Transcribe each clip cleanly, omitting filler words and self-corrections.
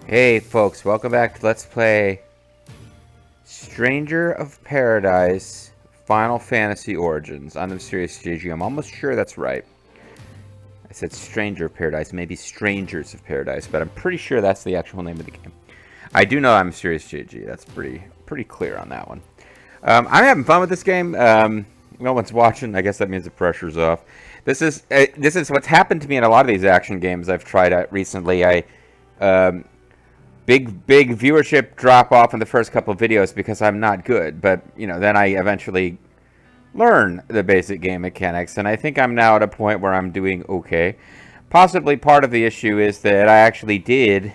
Hey folks, welcome back to Let's Play Stranger of Paradise Final Fantasy Origins. I'm the Mysterious JG. I'm almost sure that's right. I said Stranger of Paradise, maybe Strangers of Paradise, but I'm pretty sure that's the actual name of the game. I do know I'm Mysterious JG. That's pretty clear on that one. I'm having fun with this game. No one's watching. I guess that means the pressure's off. This is what's happened to me in a lot of these action games I've tried out recently. Big viewership drop off in the first couple of videos because I'm not good, but you know, then I eventually learn the basic game mechanics, and I think I'm now at a point where I'm doing okay. Possibly part of the issue is that I actually did,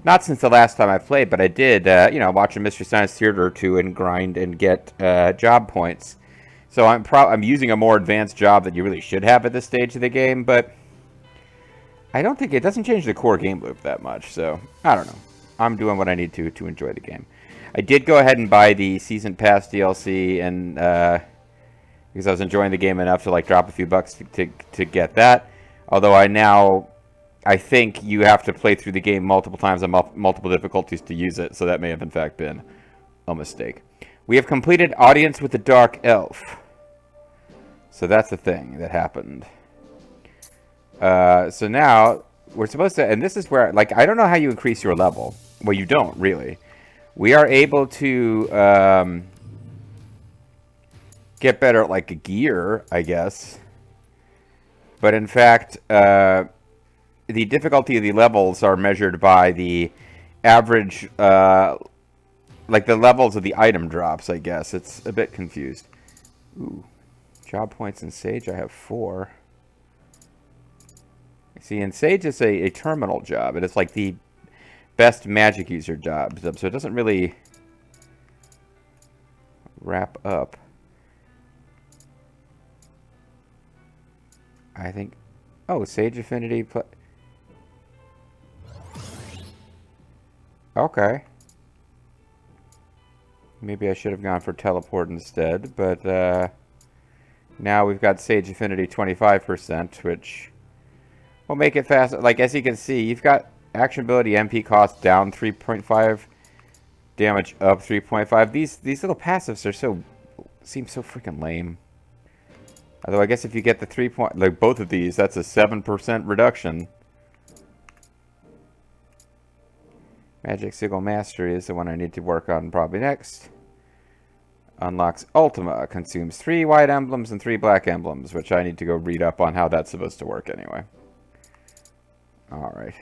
not since the last time I played, but I did, you know, watch a Mystery Science Theater or two and grind and get job points. So I'm using a more advanced job that you really should have at this stage of the game, but I don't think it doesn't change the core game loop that much, so I don't know. I'm doing what I need to enjoy the game. I did go ahead and buy the Season Pass DLC, and because I was enjoying the game enough to like drop a few bucks to get that. Although I think you have to play through the game multiple times on multiple difficulties to use it, so that may have in fact been a mistake. We have completed Audience with the Dark Elf. So that's the thing that happened. So now we're supposed to, and this is where, like, I don't know how you increase your level. Well, you don't really. We are able to get better at like gear, I guess. But in fact, the difficulty of the levels are measured by the average, like the levels of the item drops, I guess. It's a bit confused. Ooh, job points in Sage, I have 4. See, in Sage, it's a terminal job, and it's like the best magic user job, so it doesn't really wrap up. I think, oh, Sage Affinity, okay. Maybe I should have gone for Teleport instead, but now we've got Sage Affinity 25%, which will make it faster. Like, as you can see, you've got action ability MP cost down 3.5, damage up 3.5. These little passives are seem so freaking lame. Although I guess if you get the 3 point, like both of these, that's a 7% reduction. Magic Sigil Mastery is the one I need to work on probably next. Unlocks Ultima, consumes 3 white emblems and 3 black emblems, which I need to go read up on how that's supposed to work anyway. Alright.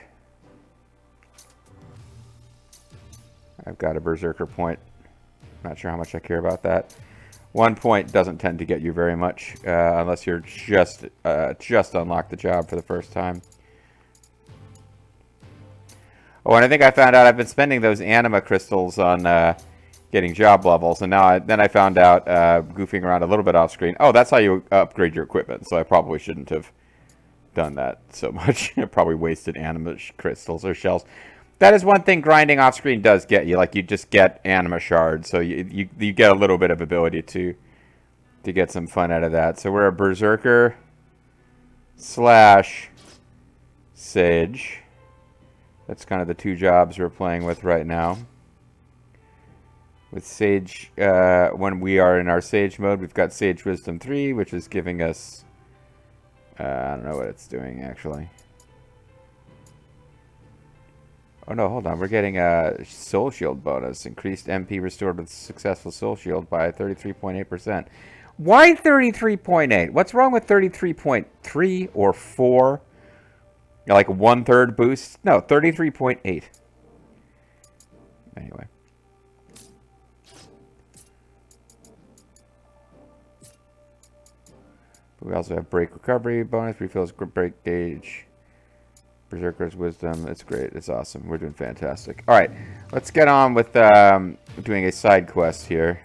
I've got a Berserker point. Not sure how much I care about that. 1 point doesn't tend to get you very much, unless you're just unlocked the job for the first time. Oh, and I think I found out I've been spending those anima crystals on getting job levels, and now then I found out, goofing around a little bit off screen, oh, that's how you upgrade your equipment, so I probably shouldn't have done that so much. I probably wasted anima crystals or shells. That is one thing grinding off screen does get you. Like, you just get anima shards, so you get a little bit of ability to get some fun out of that. So we're a Berserker / Sage. That's kind of the 2 jobs we're playing with right now. With Sage, when we are in our Sage mode, we've got Sage Wisdom 3, which is giving us I don't know what it's doing, actually. Oh, no, hold on. We're getting a Soul Shield bonus. Increased MP restored with successful Soul Shield by 33.8%. Why 33.8? What's wrong with 33.3 or 4? Like 1/3 boost? No, 33.8. Anyway. We also have Break Recovery bonus, refills Break Gauge, Berserker's Wisdom. It's great. It's awesome. We're doing fantastic. Alright, let's get on with doing a side quest here.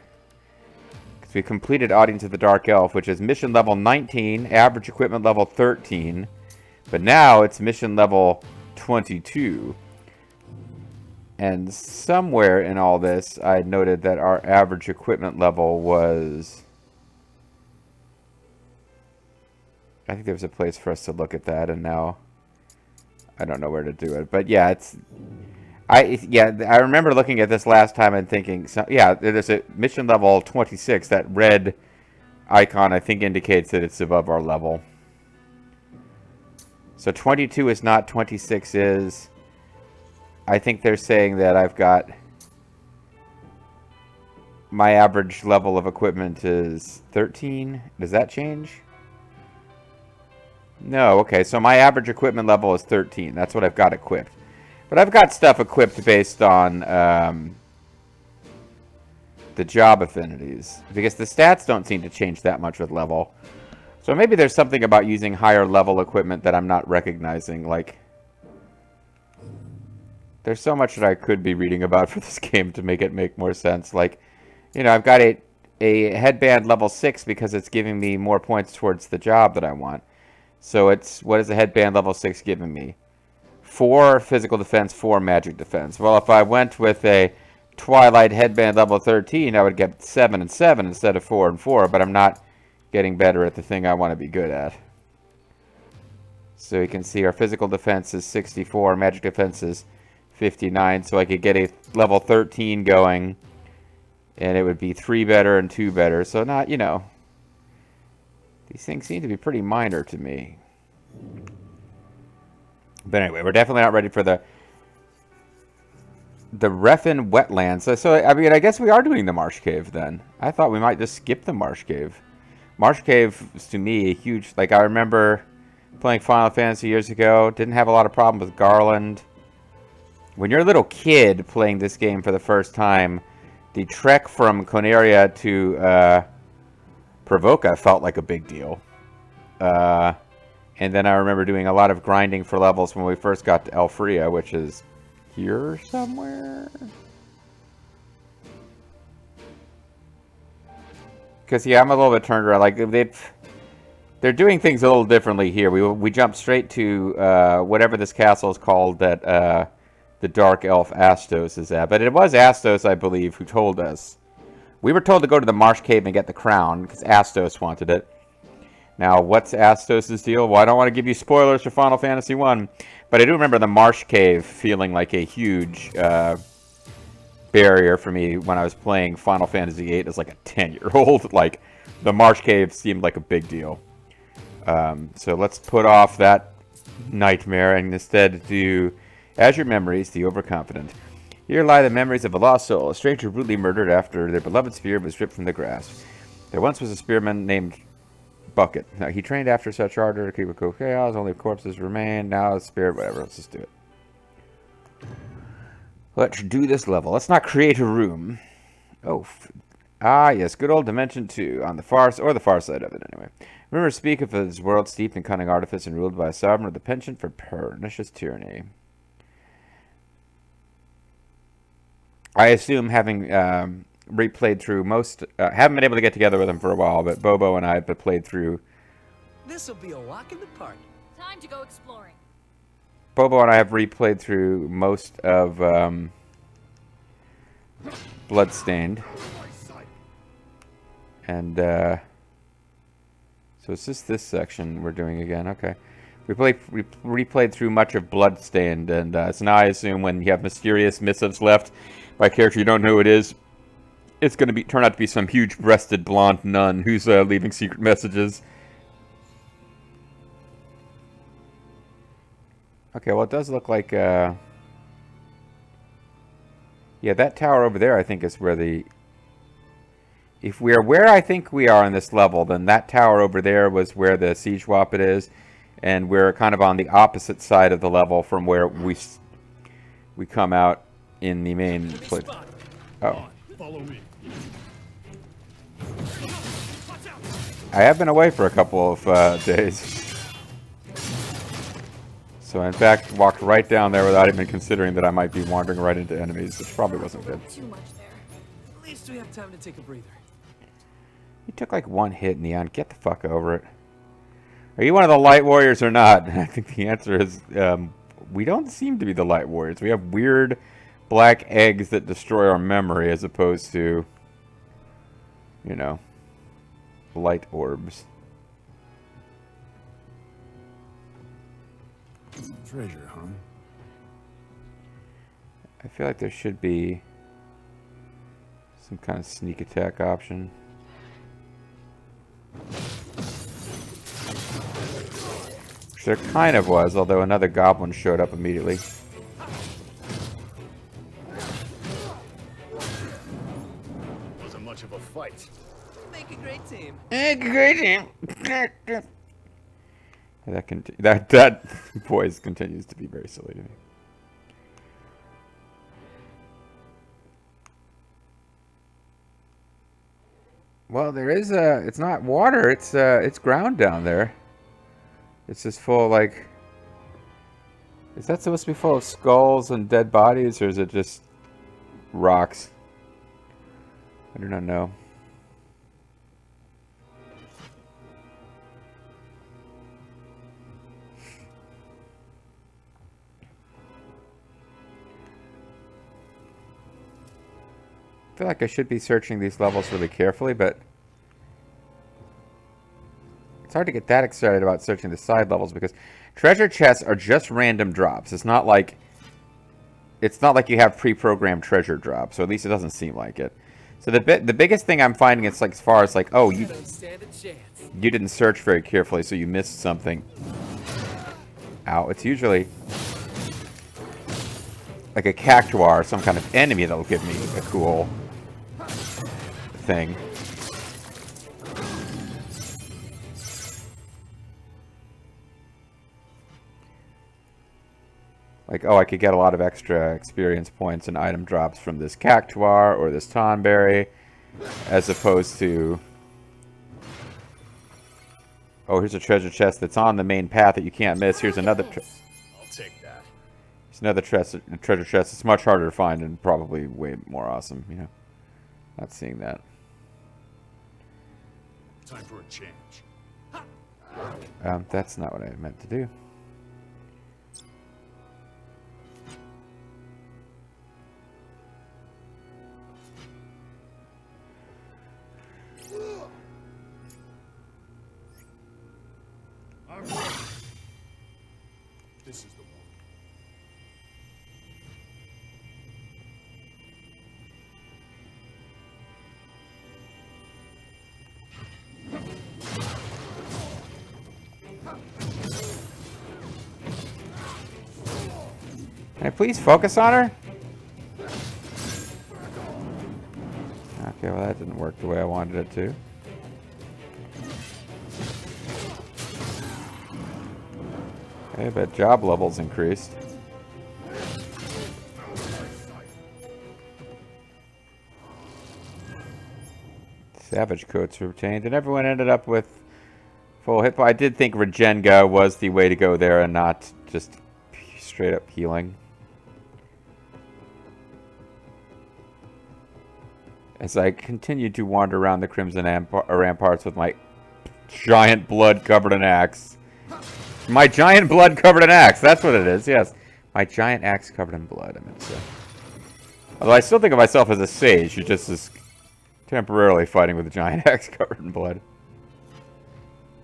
Because we completed Audience of the Dark Elf, which is mission level 19, average equipment level 13. But now it's mission level 22. And somewhere in all this, I noted that our average equipment level was... I think there was a place for us to look at that, and now I don't know where to do it. But yeah, it's Yeah, I remember looking at this last time and thinking, so, yeah, there's a mission level 26. That red icon, I think, indicates that it's above our level. So 22 is not, 26 is. I think they're saying that I've got... My average level of equipment is 13. Does that change? No, okay, so my average equipment level is 13. That's what I've got equipped. But I've got stuff equipped based on the job affinities. Because the stats don't seem to change that much with level. So maybe there's something about using higher level equipment that I'm not recognizing. Like, there's so much that I could be reading about for this game to make it make more sense. Like, you know, I've got a headband level 6 because it's giving me more points towards the job that I want. So it's, what is the headband level 6 giving me? 4 physical defense, 4 magic defense. Well, if I went with a Twilight headband level 13, I would get 7 and 7 instead of 4 and 4, but I'm not getting better at the thing I want to be good at. So you can see our physical defense is 64, magic defense is 59, so I could get a level 13 going, and it would be 3 better and 2 better. So not, you know, these things seem to be pretty minor to me. But anyway, we're definitely not ready for the Refin wetlands. So, I mean, I guess we are doing the Marsh Cave then. I thought we might just skip the Marsh Cave. Marsh Cave is, to me, a huge... Like, I remember playing Final Fantasy years ago. Didn't have a lot of problem with Garland. When you're a little kid playing this game for the first time, the trek from Coeurl to Provoca felt like a big deal. And then I remember doing a lot of grinding for levels when we first got to Elfria, which is here somewhere. Because, yeah, I'm a little bit turned around. Like, they're doing things a little differently here. We jumped straight to whatever this castle is called that the Dark Elf Astos is at. But it was Astos, I believe, who told us. We were told to go to the Marsh Cave and get the crown, because Astos wanted it. Now, what's Astos' deal? Well, I don't want to give you spoilers for Final Fantasy 1, but I do remember the Marsh Cave feeling like a huge barrier for me when I was playing Final Fantasy 8 as like a 10-year-old. Like, the Marsh Cave seemed like a big deal. So let's put off that nightmare and instead do Azure Memories, the Overconfident. Here lie the memories of a lost soul, a stranger brutally murdered after their beloved spear was stripped from the grasp. There once was a spearman named Bucket. Now, he trained after such ardor to keep a cool chaos. Only corpses remain. Now the spirit, whatever. Let's just do it. Let's do this level. Let's not create a room. Oh, yes, good old Dimension 2 on the far side of it anyway. Rumors speak of his world steeped in cunning artifice and ruled by a sovereign with a penchant for pernicious tyranny. I assume, having replayed through most... haven't been able to get together with him for a while, but Bobo and I have played through... This'll be a walk in the park. Time to go exploring. Bobo and I have replayed through most of Bloodstained. And, so it's just this section we're doing again. Okay. We replayed through much of Bloodstained, and so now I assume when you have mysterious missives left by a character you don't know who it is, it's going to turn out to be some huge-breasted blonde nun who's leaving secret messages. Okay, well, it does look like... yeah, that tower over there, I think, is where the... If we are where I think we are in this level, then that tower over there was where the Siege Wappet is, and we're kind of on the opposite side of the level from where we come out in the main place. Oh. Follow me. I have been away for a couple of days. So I, in fact, walked right down there without even considering that I might be wandering right into enemies, which probably wasn't good. Too much there. At least we have time to take a breather. You took like one hit, Neon. Get the fuck over it. Are you one of the Light Warriors or not? I think the answer is we don't seem to be the Light Warriors. We have weird black eggs that destroy our memory as opposed to, you know, light orbs. Treasure, huh? I feel like there should be some kind of sneak attack option. Which there kind of was, although another goblin showed up immediately. Wasn't much of a fight. Make a great team. Great team. That voice continues to be very silly to me. Well, there is it's not water, it's ground down there. It's just full of, like, is that supposed to be full of skulls and dead bodies, or is it just rocks? I do not know. I feel like I should be searching these levels really carefully, but it's hard to get that excited about searching the side levels because treasure chests are just random drops. It's not like you have pre-programmed treasure drops, or at least it doesn't seem like it. So the biggest thing I'm finding is, like, as far as, like, oh, you didn't search very carefully, so you missed something. Ow, it's usually like a cactuar or some kind of enemy that'll give me a cool thing. Like, oh, I could get a lot of extra experience points and item drops from this cactuar or this tonberry, as opposed to, oh, here's a treasure chest that's on the main path that you can't miss. Here's another. I'll take that. It's another treasure chest. It's much harder to find and probably way more awesome. You know, not seeing that. Time for a change. That's not what I meant to do. This is the one. Can I please focus on her? Okay, well that didn't work the way I wanted it to. Okay, but job levels increased. Savage coats were obtained, and everyone ended up with full hit. I did think Regenga was the way to go there and not just straight up healing. As I continued to wander around the Crimson Ramparts with my giant blood-covered axe. My giant blood-covered axe! That's what it is, yes. My giant axe covered in blood, I meant to say. Although I still think of myself as a sage who just is temporarily fighting with a giant axe covered in blood.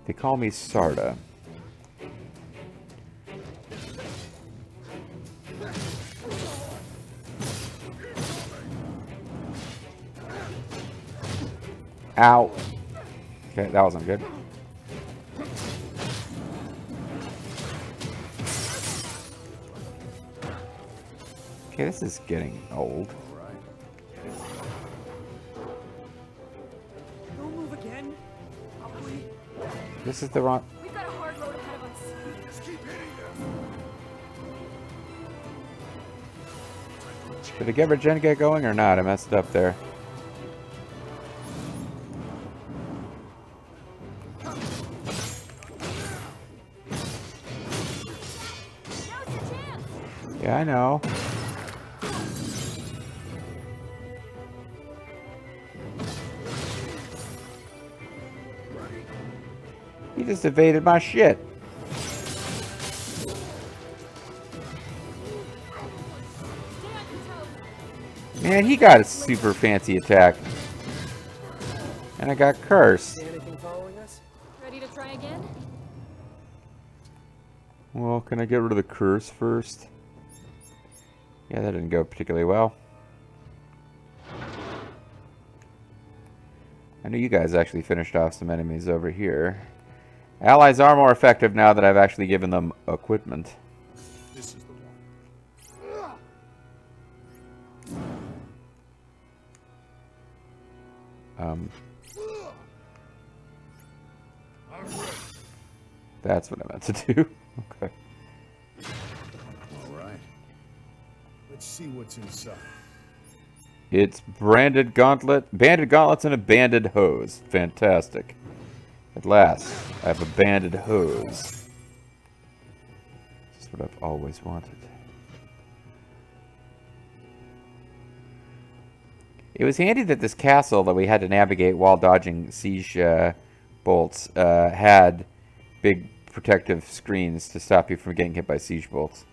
They call me Sarda. Ow. Okay, that wasn't good. Okay, this is getting old. Don't move again. Probably. This is the wrong... We've got a hard road ahead of us. Just keep hitting them. Did I get Regenga going or not? I messed up there. Yeah, I know. He just evaded my shit. Man, he got a super fancy attack. And I got cursed. See anything following us? Ready to try again? Well, can I get rid of the curse first? Yeah, that didn't go particularly well. I know you guys actually finished off some enemies over here. Allies are more effective now that I've actually given them equipment. This is the one. That's what I meant to do. Okay. All right. Let's see what's inside. It's banded gauntlets and a banded hose. Fantastic. At last, I have a banded hose. That's what I've always wanted. It was handy that this castle that we had to navigate while dodging siege bolts had big protective screens to stop you from getting hit by siege bolts.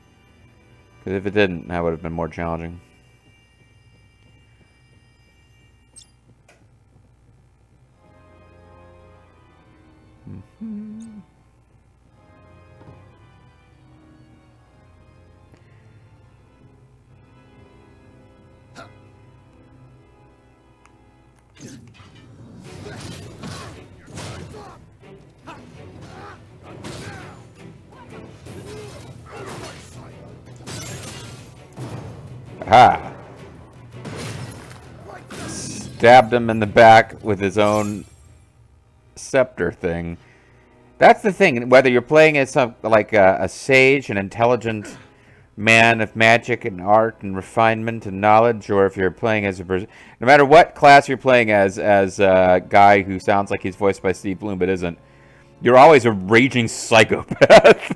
Because if it didn't, that would have been more challenging. Aha! Stabbed him in the back with his own scepter thing. That's the thing. Whether you're playing as a sage, an intelligent man of magic and art and refinement and knowledge, or if you're playing as a person, no matter what class you're playing as a guy who sounds like he's voiced by Steve Bloom but isn't, you're always a raging psychopath.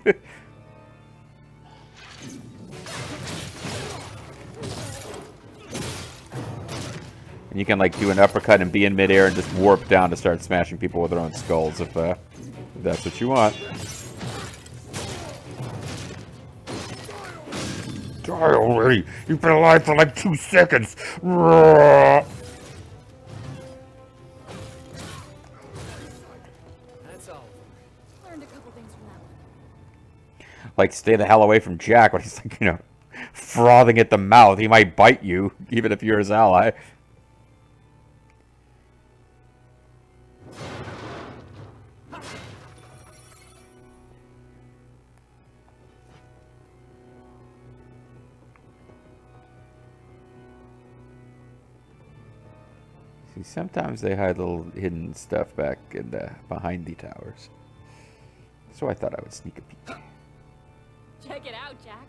And you can like do an uppercut and be in midair and just warp down to start smashing people with their own skulls if that's what you want. Die already! You've been alive for like 2 seconds! That's all. Learned a couple things from that one. Like, stay the hell away from Jack when he's like, you know, frothing at the mouth. He might bite you, even if you're his ally. See, sometimes they hide little hidden stuff back in the behind the towers. So I thought I would sneak a peek. Check it out, Jack.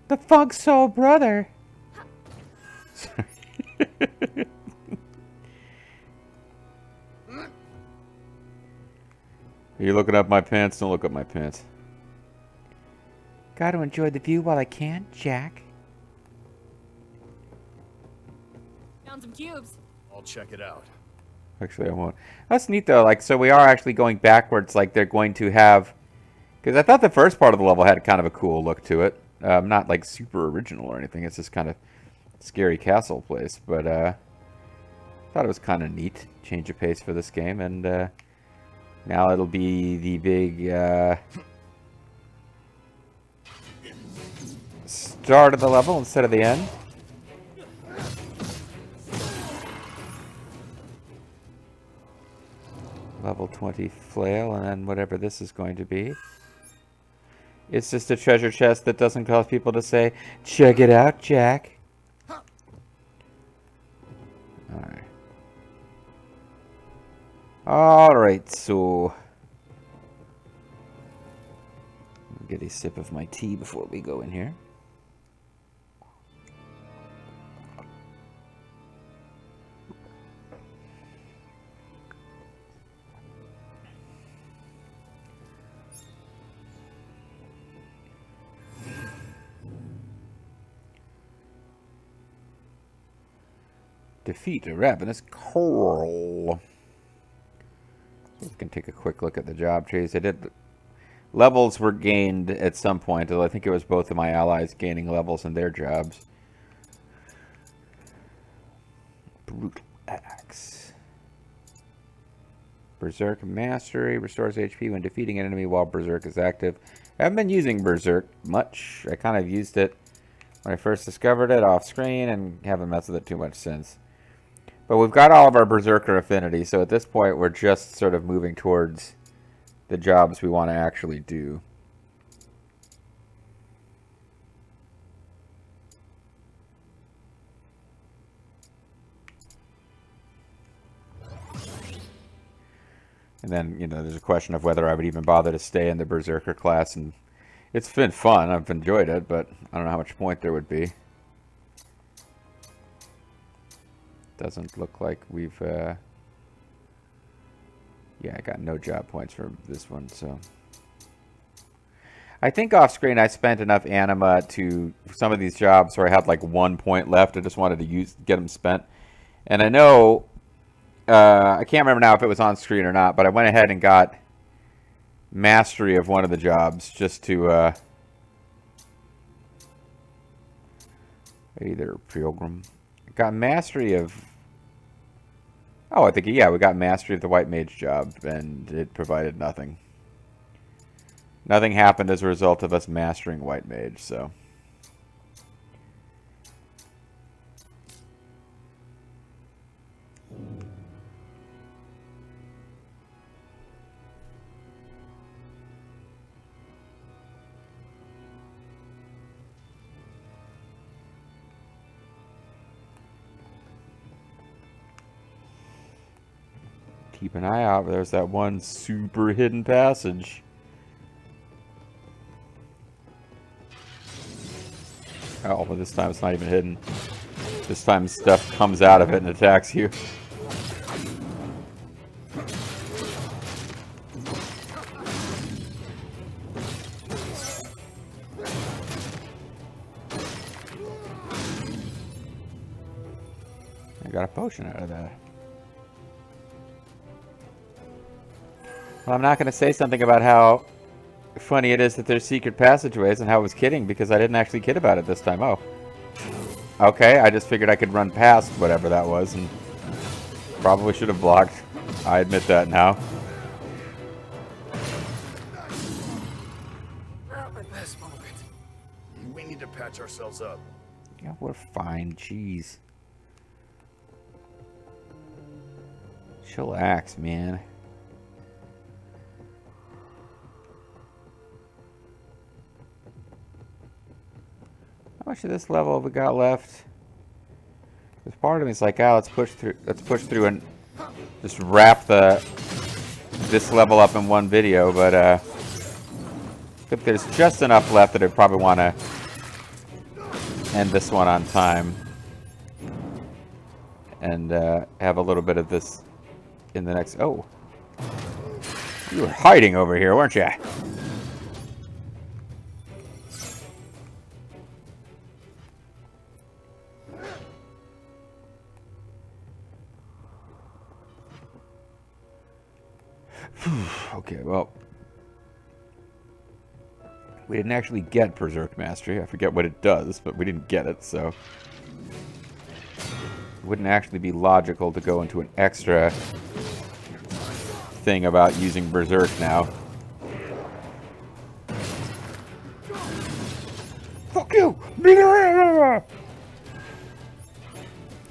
The Funk Soul Brother. Sorry. Are you looking up my pants? Don't look up my pants. Gotta enjoy the view while I can, Jack. Found some cubes. I'll check it out. Actually, I won't. That's neat, though. Like, so we are actually going backwards. Like, they're going to have... Because I thought the first part of the level had kind of a cool look to it. Not, like, super original or anything. It's just kind of scary castle place. But, I thought it was kind of neat. Change of pace for this game. And, now it'll be the big, start of the level instead of the end. Level 20 flail, and then whatever this is going to be. It's just a treasure chest that doesn't cause people to say, check it out, Jack. Alright. Alright, so... I'll get a sip of my tea before we go in here. Defeat a Ravenous Coeurl. So we can take a quick look at the job trees. I did. Levels were gained at some point, although I think it was both of my allies gaining levels in their jobs. Brutal Axe. Berserk Mastery restores HP when defeating an enemy while Berserk is active. I haven't been using Berserk much. I kind of used it when I first discovered it off screen and haven't messed with it too much since. But we've got all of our Berserker affinity, so at this point we're just sort of moving towards the jobs we want to actually do. And then, you know, there's a question of whether I would even bother to stay in the Berserker class, and it's been fun. I've enjoyed it, but I don't know how much point there would be. Doesn't look like we've, yeah, I got no job points for this one, so. I think off screen I spent enough anima to some of these jobs where I had like 1 point left. I just wanted to get them spent. And I know, I can't remember now if it was on screen or not, but I went ahead and got mastery of one of the jobs just to, either Pilgrim. Got mastery of, oh, I think, yeah, we got mastery of the White Mage job, and it provided nothing. Nothing happened as a result of us mastering White Mage, so. Keep an eye out. There's that one super hidden passage. Oh, but this time it's not even hidden. This time stuff comes out of it and attacks you. I got a potion out of that. Well, I'm not going to say something about how funny it is that there's secret passageways and how I was kidding, because I didn't actually kid about it this time. Oh. Okay, I just figured I could run past whatever that was and probably should have blocked. I admit that now. Not my best moment. We need to patch ourselves up. Yeah, we're fine. Jeez. Chillax, man. How much of this level have we got left? There's part of me is like, oh, let's push through and just wrap this level up in one video, but if there's just enough left that I probably want to end this one on time and have a little bit of this in the next. Oh, you were hiding over here, weren't you? Okay, well, we didn't actually get Berserk Mastery. I forget what it does, but we didn't get it, so it wouldn't actually be logical to go into an extra thing about using Berserk now. Fuck you! Are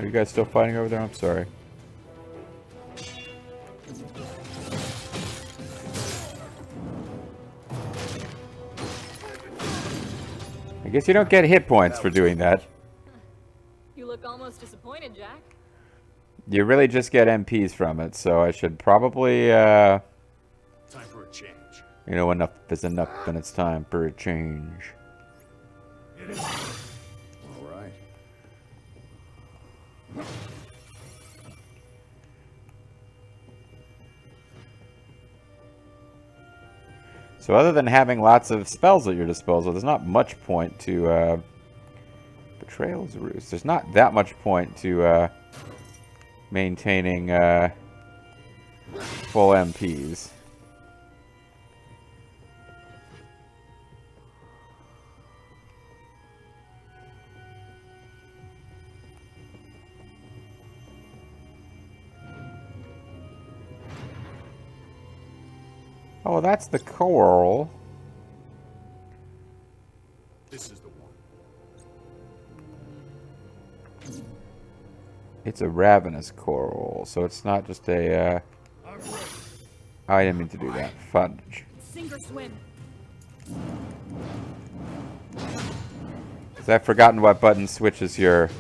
you guys still fighting over there? I'm sorry. I guess you don't get hit points for doing that. You look almost disappointed, Jack. You really just get MPs from it, so I should probably, Time for a change. you know, enough is enough and it's time for a change. All right. So other than having lots of spells at your disposal, there's not much point to, Betrayal's Roost. There's not that much point to, maintaining, full MPs. Oh, that's the Coeurl. This is the one. It's a Ravenous Coeurl, so it's not just a, I didn't mean to do that. Fudge. Sink or swim. Because I've forgotten what button switches your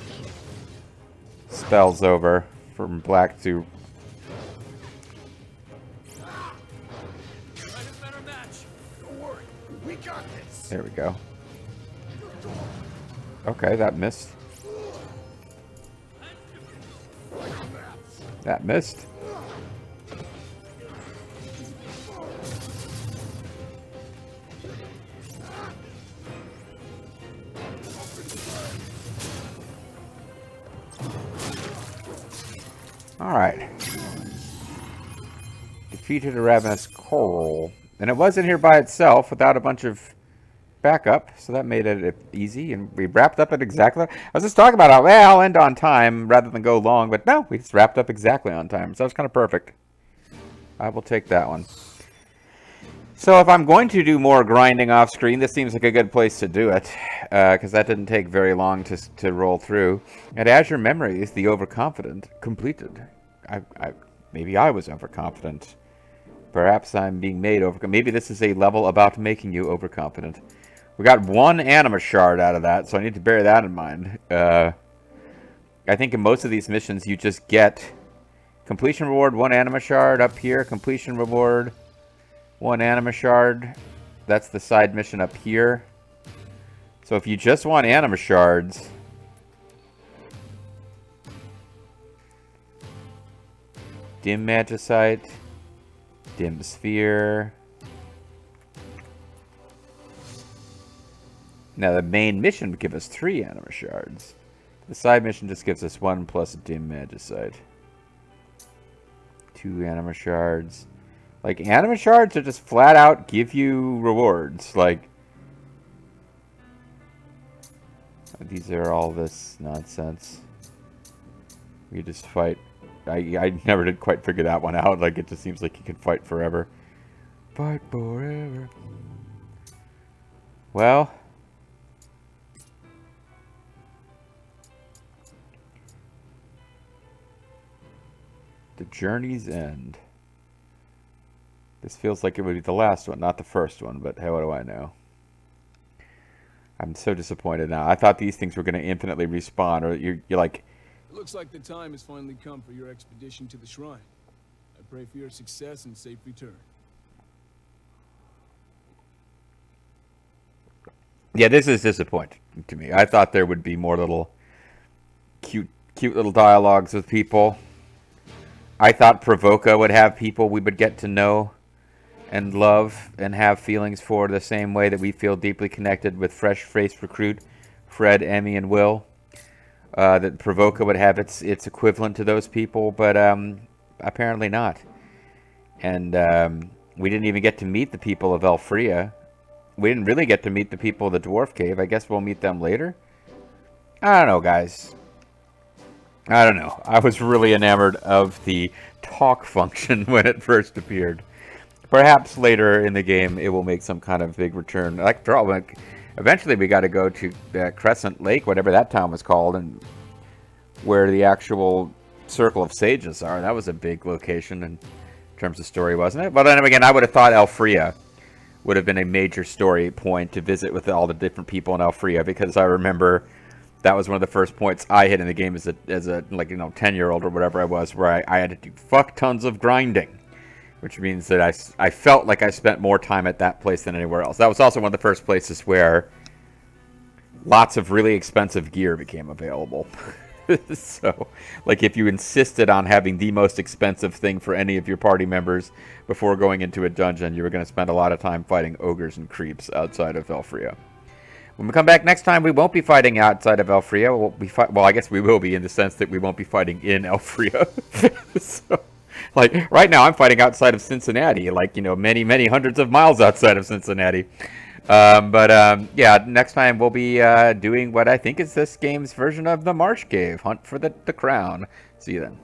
spells over from black to... There we go. Okay, that missed. That missed. Alright. Defeated a Ravenous Coeurl. And it wasn't here by itself without a bunch of backup, so that made it easy, and we wrapped up at exactly... I was just talking about how, well, I'll end on time rather than go long, but no, we just wrapped up exactly on time, so that was kind of perfect. I will take that one. So if I'm going to do more grinding off screen, this seems like a good place to do it, because that didn't take very long to roll through. And Azure Memories, the Overconfident, completed. Maybe I was overconfident. Perhaps I'm being made overconfident. Maybe this is a level about making you overconfident. We got one anima shard out of that, so I need to bear that in mind. I think in most of these missions, you just get completion reward, one anima shard up here, completion reward, one anima shard. That's the side mission up here. So if you just want anima shards, dim magicite, dim sphere. Now the main mission would give us 3 anima shards. The side mission just gives us 1 plus dim magicite. 2 anima shards. Like, anima shards are just flat out give you rewards. Like, these are all this nonsense. We just fight. I never did quite figure that one out. Like, it just seems like you can fight forever. Fight forever. Well, the journey's end. This feels like it would be the last one, not the first one, but hey, what do I know? I'm so disappointed now. I thought these things were going to infinitely respawn, or you're like... It looks like the time has finally come for your expedition to the shrine. I pray for your success and safe return. Yeah, this is disappointing to me. I thought there would be more little cute little dialogues with people. I thought Provoca would have people we would get to know and love and have feelings for the same way that we feel deeply connected with fresh-faced recruit Fred, Emmy, and Will. That Provoca would have its equivalent to those people, but apparently not. And we didn't even get to meet the people of Elfria. We didn't really get to meet the people of the Dwarf Cave. I guess we'll meet them later. I don't know, guys. I don't know. I was really enamored of the talk function when it first appeared. Perhaps later in the game it will make some kind of big return. Like, eventually we got to go to Crescent Lake, whatever that town was called, and where the actual Circle of Sages are. That was a big location in terms of story, wasn't it? But then again, I would have thought Elfria would have been a major story point to visit with all the different people in Elfria, because I remember that was one of the first points I hit in the game as a like, you know, 10-year-old or whatever I was, where I had to do fuck tons of grinding, which means that I felt like I spent more time at that place than anywhere else. That was also one of the first places where lots of really expensive gear became available. So, like, if you insisted on having the most expensive thing for any of your party members before going into a dungeon, you were going to spend a lot of time fighting ogres and creeps outside of Elfria. When we come back next time, we won't be fighting outside of Elfria. Well, I guess we will be, in the sense that we won't be fighting in Elfria. So, like, right now I'm fighting outside of Cincinnati, like, you know, many, many hundreds of miles outside of Cincinnati. Yeah, next time we'll be doing what I think is this game's version of the Marsh Cave, Hunt for the Crown. See you then.